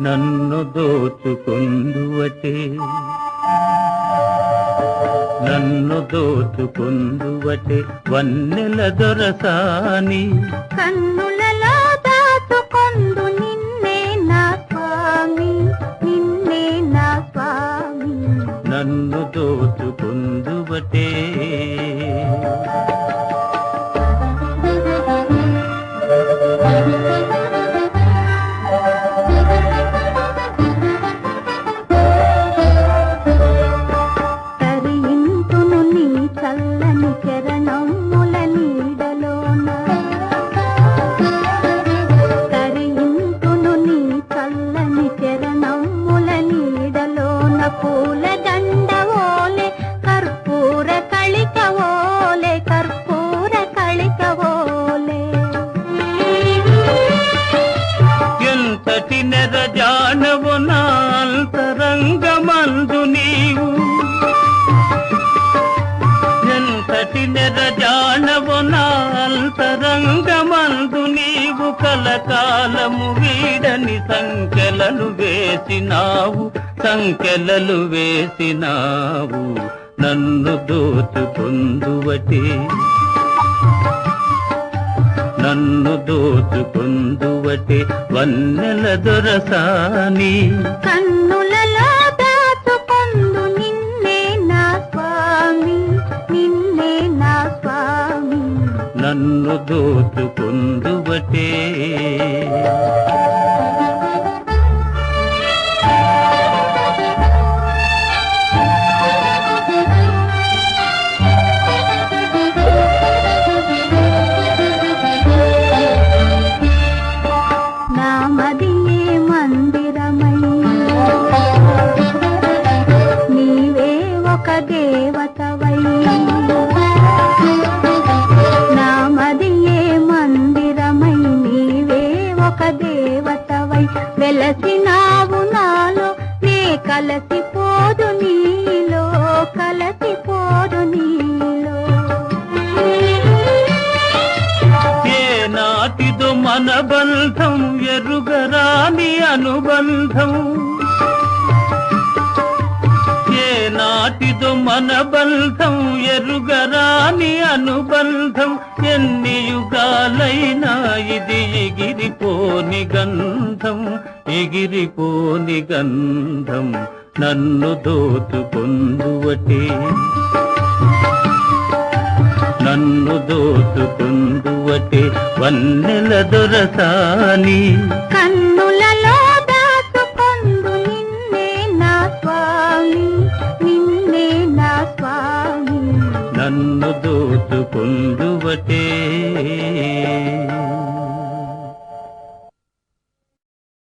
నన్ను దోచుకుందువటే నన్ను దోచుకుందువటే వన్నెల దొరసాని కన్నులలో దాచుకొందు నిన్నే నా స్వామి నిన్నే నా స్వామి నన్ను దోచుకుందువటే చల్లని చరణముల నీడలోన తరింతును నీ చల్లని చరణముల నీడలోన పూల దండవోలే కర్పూర కళికవోలే కర్పూర కళికవోలే ఎంతటి నెరజానవు నా అంతరంగమందు నీవు ఎంతటి నెరజానవు నా అంతరంగమందు నీవు కలకాలము వీడని సంఖ్యలను వేసినావు సంఖ్యలలు వేసినావు నన్ను దోచుకుందువటే నన్ను దోచుకుందువటే వన్నెల దొరసాని కన్నులలో దాచుకొందు నిన్నే నా స్వామి నిన్నే నా స్వామి నన్ను దోచుకుందువటే నామదియే మందిరమై నీవే ఒక దేవతవై నామదియే మందిరమై నీవే ఒక దేవతవై వెలసినావు నాలో నే కలసిపోదు నీలో కలసిపోదు నీలో ఏనాటిదో మన బంధం ఎరుగరాని అనుబంధం ఏనాటిదో మన బంధం ఎరుగరాని అనుబంధం ఎన్ని యుగాలైనా ఇది ఎగిరిపోని గంధం ఎగిరిపోని గంధం నన్ను దోచుకుందువటే నన్ను దోచుకుందువటే వన్నెల దొరసాని కన్నులలో దాచుకొందు నిన్నే నా స్వామి నిన్నే నా స్వామి నన్ను దోచుకుందువటే